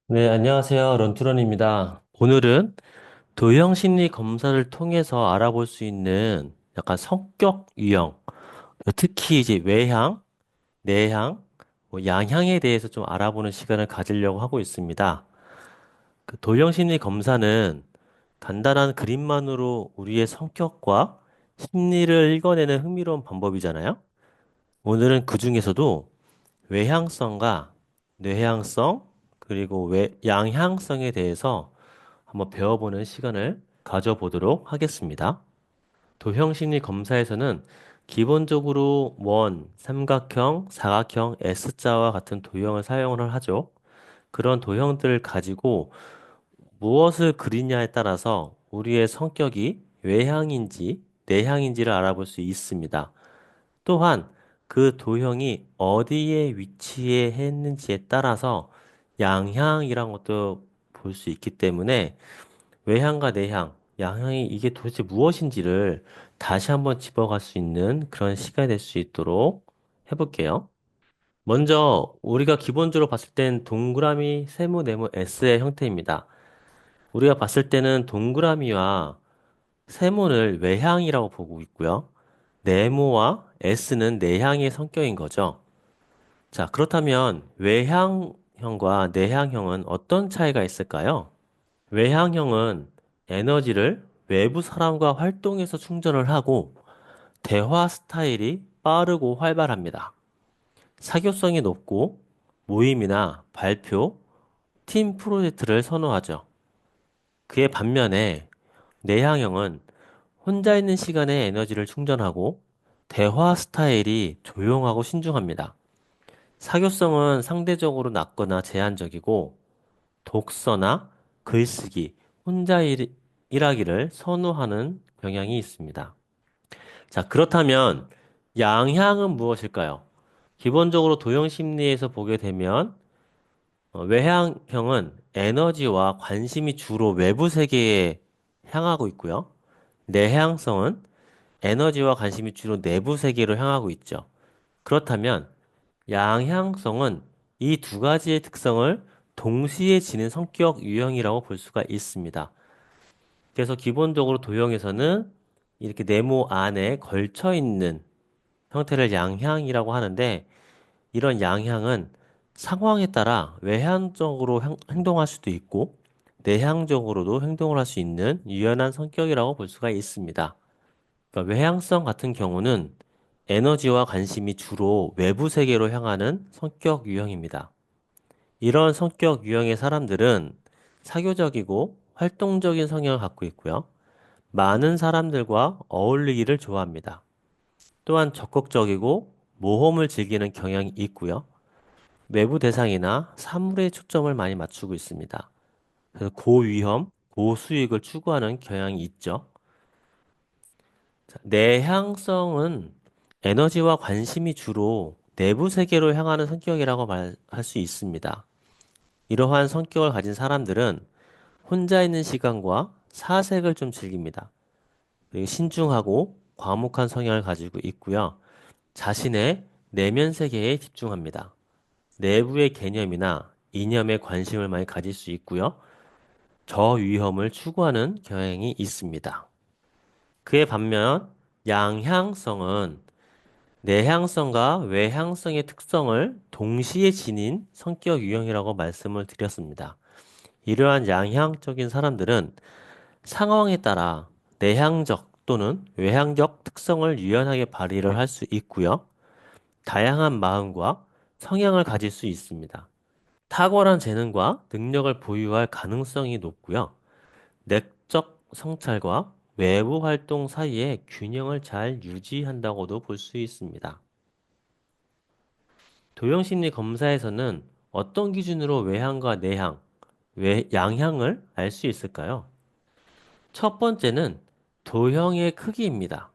네, 안녕하세요. 런투런입니다. 오늘은 도형 심리 검사를 통해서 알아볼 수 있는 약간 성격 유형, 특히 이제 외향, 내향, 양향에 대해서 좀 알아보는 시간을 가지려고 하고 있습니다. 그 도형 심리 검사는 간단한 그림만으로 우리의 성격과 심리를 읽어내는 흥미로운 방법이잖아요. 오늘은 그 중에서도 외향성과 뇌향성, 그리고 양향성에 대해서 한번 배워보는 시간을 가져보도록 하겠습니다. 도형 심리 검사에서는 기본적으로 원, 삼각형, 사각형, S자와 같은 도형을 사용을 하죠. 그런 도형들을 가지고 무엇을 그리냐에 따라서 우리의 성격이 외향인지 내향인지를 알아볼 수 있습니다. 또한 그 도형이 어디에 위치해 했는지에 따라서 양향이란 것도 볼 수 있기 때문에 외향과 내향, 양향이 이게 도대체 무엇인지를 다시 한번 짚어갈 수 있는 그런 시간이 될 수 있도록 해볼게요. 먼저 우리가 기본적으로 봤을 땐 동그라미, 세모, 네모, S의 형태입니다. 우리가 봤을 때는 동그라미와 세모를 외향이라고 보고 있고요. 네모와 S는 내향의 성격인 거죠. 자, 그렇다면 외향형과 내향형은 어떤 차이가 있을까요? 외향형은 에너지를 외부 사람과 활동에서 충전을 하고 대화 스타일이 빠르고 활발합니다. 사교성이 높고 모임이나 발표, 팀 프로젝트를 선호하죠. 그의 반면에 내향형은 혼자 있는 시간에 에너지를 충전하고 대화 스타일이 조용하고 신중합니다. 사교성은 상대적으로 낮거나 제한적이고 독서나 글쓰기, 혼자 일하기를 선호하는 경향이 있습니다. 자, 그렇다면 양향은 무엇일까요? 기본적으로 도형 심리에서 보게 되면 외향형은 에너지와 관심이 주로 외부 세계에 향하고 있고요. 내향성은 에너지와 관심이 주로 내부 세계로 향하고 있죠. 그렇다면 양향성은 이 두 가지의 특성을 동시에 지닌 성격 유형이라고 볼 수가 있습니다. 그래서 기본적으로 도형에서는 이렇게 네모 안에 걸쳐 있는 형태를 양향이라고 하는데 이런 양향은 상황에 따라 외향적으로 행동할 수도 있고 내향적으로도 행동을 할 수 있는 유연한 성격이라고 볼 수가 있습니다. 그러니까 외향성 같은 경우는 에너지와 관심이 주로 외부 세계로 향하는 성격 유형입니다. 이런 성격 유형의 사람들은 사교적이고 활동적인 성향을 갖고 있고요. 많은 사람들과 어울리기를 좋아합니다. 또한 적극적이고 모험을 즐기는 경향이 있고요. 외부 대상이나 사물에 초점을 많이 맞추고 있습니다. 그래서 고위험, 고수익을 추구하는 경향이 있죠. 자, 내향성은 에너지와 관심이 주로 내부 세계로 향하는 성격이라고 말할 수 있습니다. 이러한 성격을 가진 사람들은 혼자 있는 시간과 사색을 좀 즐깁니다. 그리고 신중하고 과묵한 성향을 가지고 있고요. 자신의 내면 세계에 집중합니다. 내부의 개념이나 이념에 관심을 많이 가질 수 있고요. 저위험을 추구하는 경향이 있습니다. 그에 반면 양향성은 내향성과 외향성의 특성을 동시에 지닌 성격 유형이라고 말씀을 드렸습니다. 이러한 양향적인 사람들은 상황에 따라 내향적 또는 외향적 특성을 유연하게 발휘를 할 수 있고요. 다양한 마음과 성향을 가질 수 있습니다. 탁월한 재능과 능력을 보유할 가능성이 높고요. 내적 성찰과 외부 활동 사이에 균형을 잘 유지한다고도 볼 수 있습니다. 도형심리 검사에서는 어떤 기준으로 외향과 내향, 양향을 알 수 있을까요? 첫 번째는 도형의 크기입니다.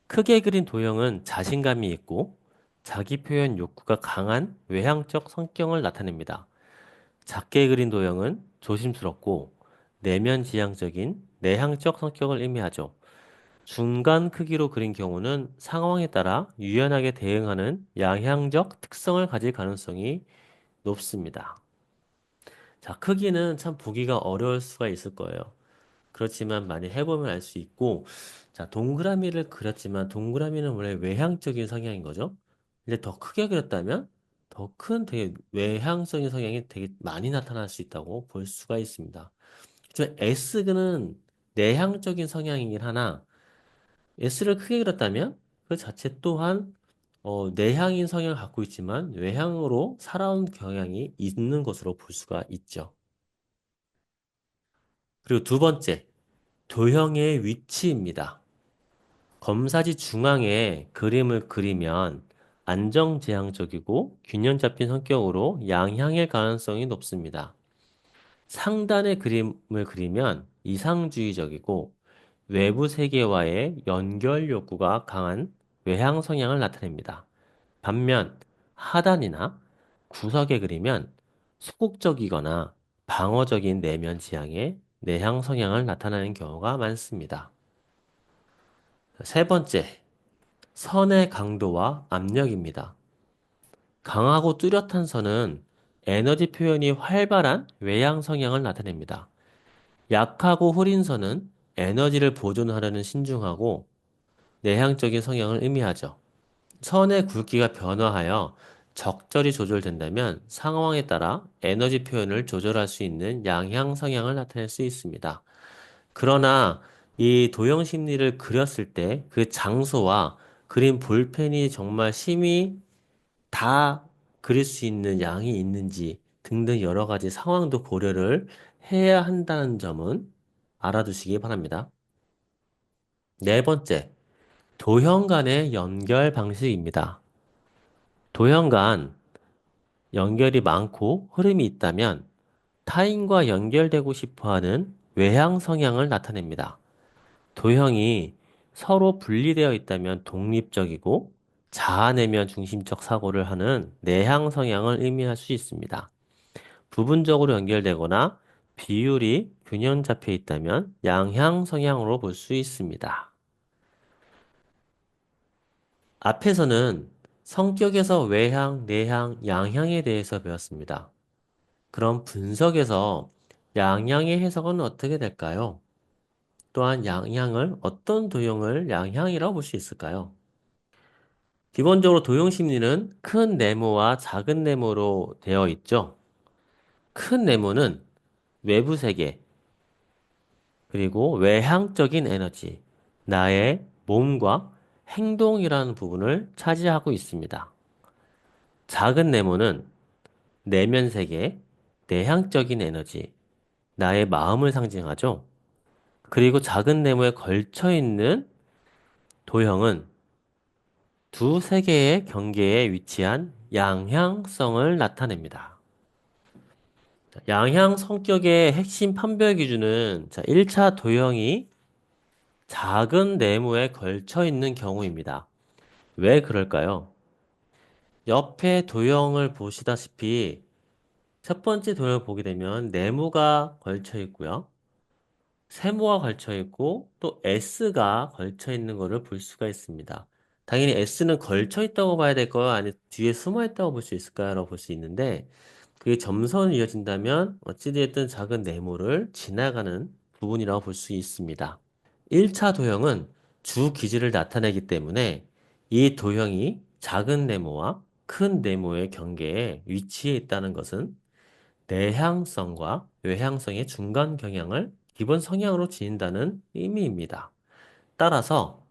크게 그린 도형은 자신감이 있고 자기 표현 욕구가 강한 외향적 성격을 나타냅니다. 작게 그린 도형은 조심스럽고 내면 지향적인 내향적 성격을 의미하죠. 중간 크기로 그린 경우는 상황에 따라 유연하게 대응하는 양향적 특성을 가질 가능성이 높습니다. 자, 크기는 참 보기가 어려울 수가 있을 거예요. 그렇지만 많이 해보면 알 수 있고, 자, 동그라미를 그렸지만 동그라미는 원래 외향적인 성향인 거죠. 근데 더 크게 그렸다면 더 큰 되게 외향적인 성향이 되게 많이 나타날 수 있다고 볼 수가 있습니다. S는 내향적인 성향이긴 하나 S를 크게 그렸다면 그 자체 또한 내향인 성향을 갖고 있지만 외향으로 살아온 경향이 있는 것으로 볼 수가 있죠. 그리고 두 번째, 도형의 위치입니다. 검사지 중앙에 그림을 그리면 안정지향적이고 균형 잡힌 성격으로 양향일 가능성이 높습니다. 상단의 그림을 그리면 이상주의적이고 외부 세계와의 연결 욕구가 강한 외향 성향을 나타냅니다. 반면 하단이나 구석에 그리면 소극적이거나 방어적인 내면 지향의 내향 성향을 나타내는 경우가 많습니다. 세 번째, 선의 강도와 압력입니다. 강하고 뚜렷한 선은 에너지 표현이 활발한 외향 성향을 나타냅니다. 약하고 흐린 선은 에너지를 보존하려는 신중하고 내향적인 성향을 의미하죠. 선의 굵기가 변화하여 적절히 조절된다면 상황에 따라 에너지 표현을 조절할 수 있는 양향 성향을 나타낼 수 있습니다. 그러나 이 도형 심리를 그렸을 때 그 장소와 그린 볼펜이 정말 심히 다 그릴 수 있는 양이 있는지 등등 여러 가지 상황도 고려를 해야 한다는 점은 알아두시기 바랍니다. 네 번째, 도형 간의 연결 방식입니다. 도형 간 연결이 많고 흐름이 있다면 타인과 연결되고 싶어 하는 외향 성향을 나타냅니다. 도형이 서로 분리되어 있다면 독립적이고 자아내면 중심적 사고를 하는 내향 성향을 의미할 수 있습니다. 부분적으로 연결되거나 비율이 균형 잡혀 있다면 양향 성향으로 볼 수 있습니다. 앞에서는 성격에서 외향, 내향, 양향에 대해서 배웠습니다. 그럼 분석에서 양향의 해석은 어떻게 될까요? 또한 양향을 어떤 도형을 양향이라고 볼 수 있을까요? 기본적으로 도형 심리는 큰 네모와 작은 네모로 되어 있죠. 큰 네모는 외부 세계, 그리고 외향적인 에너지, 나의 몸과 행동이라는 부분을 차지하고 있습니다. 작은 네모는 내면 세계, 내향적인 에너지, 나의 마음을 상징하죠. 그리고 작은 네모에 걸쳐 있는 도형은 두 세계의 경계에 위치한 양향성을 나타냅니다. 양향 성격의 핵심 판별 기준은 1차 도형이 작은 네모에 걸쳐 있는 경우입니다. 왜 그럴까요? 옆에 도형을 보시다시피 첫 번째 도형을 보게 되면 네모가 걸쳐 있고요. 세모가 걸쳐 있고 또 S가 걸쳐 있는 것을 볼 수가 있습니다. 당연히 S는 걸쳐 있다고 봐야 될까요? 아니면 뒤에 숨어 있다고 볼 수 있을까요? 라고 볼 수 있는데 그게 점선이 이어진다면 어찌되었든 작은 네모를 지나가는 부분이라고 볼 수 있습니다. 1차 도형은 주 기질을 나타내기 때문에 이 도형이 작은 네모와 큰 네모의 경계에 위치해 있다는 것은 내향성과 외향성의 중간 경향을 기본 성향으로 지닌다는 의미입니다. 따라서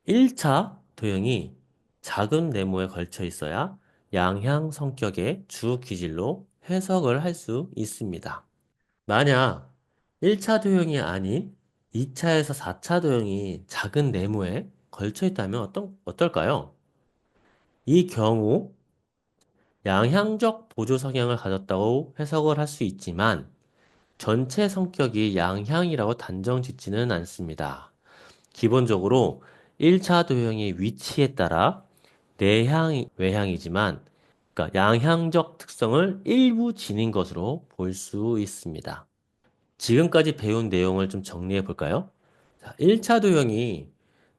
1차 도형이 작은 네모에 걸쳐 있어야 양향 성격의 주 기질로 해석을 할 수 있습니다. 만약 1차 도형이 아닌 2차에서 4차 도형이 작은 네모에 걸쳐 있다면 어떨까요? 이 경우 양향적 보조 성향을 가졌다고 해석을 할 수 있지만 전체 성격이 양향이라고 단정 짓지는 않습니다. 기본적으로 1차 도형의 위치에 따라 내향, 외향이지만 그러니까 양향적 특성을 일부 지닌 것으로 볼 수 있습니다. 지금까지 배운 내용을 좀 정리해 볼까요? 자, 1차 도형이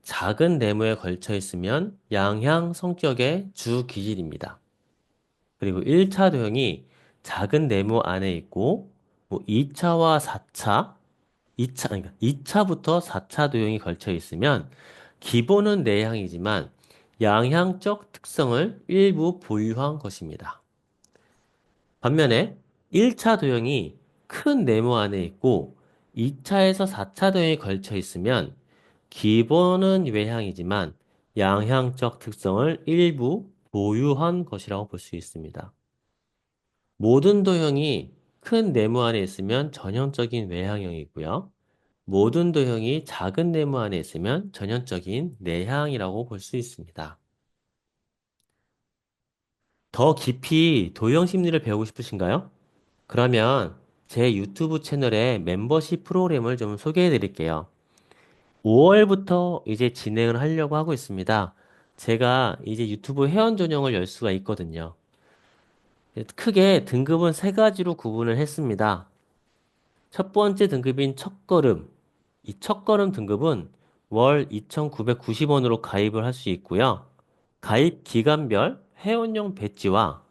작은 네모에 걸쳐 있으면 양향 성격의 주 기질입니다. 그리고 1차 도형이 작은 네모 안에 있고, 뭐 2차와 4차, 2차부터 4차 도형이 걸쳐 있으면 기본은 내향이지만 양향적 특성을 일부 보유한 것입니다. 반면에 1차 도형이 큰 네모 안에 있고 2차에서 4차 도형이 걸쳐 있으면 기본은 외향이지만 양향적 특성을 일부 보유한 것이라고 볼 수 있습니다. 모든 도형이 큰 네모 안에 있으면 전형적인 외향형이고요. 모든 도형이 작은 네모 안에 있으면 전형적인 내향이라고 볼 수 있습니다. 더 깊이 도형 심리를 배우고 싶으신가요? 그러면 제 유튜브 채널의 멤버십 프로그램을 좀 소개해 드릴게요. 5월부터 이제 진행을 하려고 하고 있습니다. 제가 이제 유튜브 회원 전용을 열 수가 있거든요. 크게 등급은 세 가지로 구분을 했습니다. 첫 번째 등급인 첫걸음. 이 첫걸음 등급은 월 2,990원으로 가입을 할 수 있고요. 가입 기간별 회원용 배지와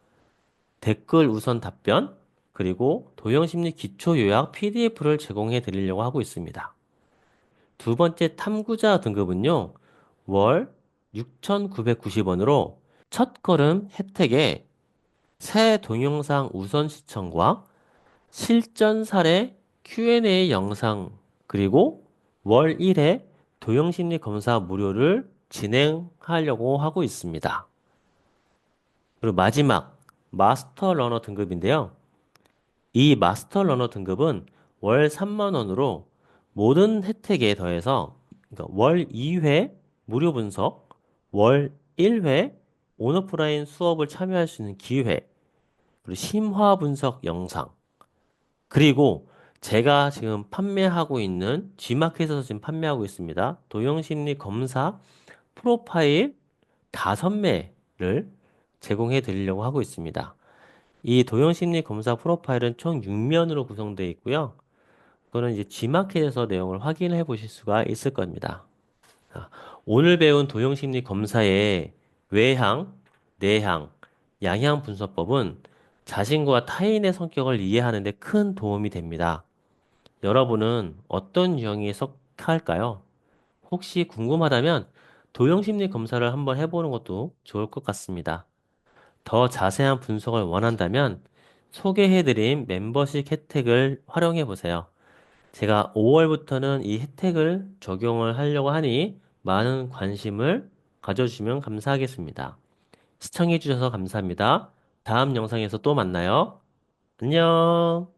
댓글 우선 답변, 그리고 도형심리 기초 요약 PDF를 제공해 드리려고 하고 있습니다. 두 번째 탐구자 등급은요, 월 6,990원으로 첫걸음 혜택에 새 동영상 우선 시청과 실전 사례 Q&A 영상, 그리고 월 1회 도형심리 검사 무료를 진행하려고 하고 있습니다. 그리고 마지막 마스터 러너 등급인데요. 이 마스터 러너 등급은 월 3만 원으로 모든 혜택에 더해서 그러니까 월 2회 무료 분석, 월 1회 온오프라인 수업을 참여할 수 있는 기회, 그리고 심화 분석 영상, 그리고 제가 지금 판매하고 있는 G마켓에서 지금 판매하고 있습니다. 도형심리 검사 프로파일 5매를 제공해 드리려고 하고 있습니다. 이 도형심리 검사 프로파일은 총 6면으로 구성되어 있고요. 그거는 이제 G마켓에서 내용을 확인해 보실 수가 있을 겁니다. 자, 오늘 배운 도형심리 검사의 외향, 내향, 양향 분석법은 자신과 타인의 성격을 이해하는 데 큰 도움이 됩니다. 여러분은 어떤 유형에 속할까요? 혹시 궁금하다면 도형심리 검사를 한번 해보는 것도 좋을 것 같습니다. 더 자세한 분석을 원한다면 소개해드린 멤버십 혜택을 활용해 보세요. 제가 5월부터는 이 혜택을 적용을 하려고 하니 많은 관심을 가져주시면 감사하겠습니다. 시청해주셔서 감사합니다. 다음 영상에서 또 만나요. 안녕.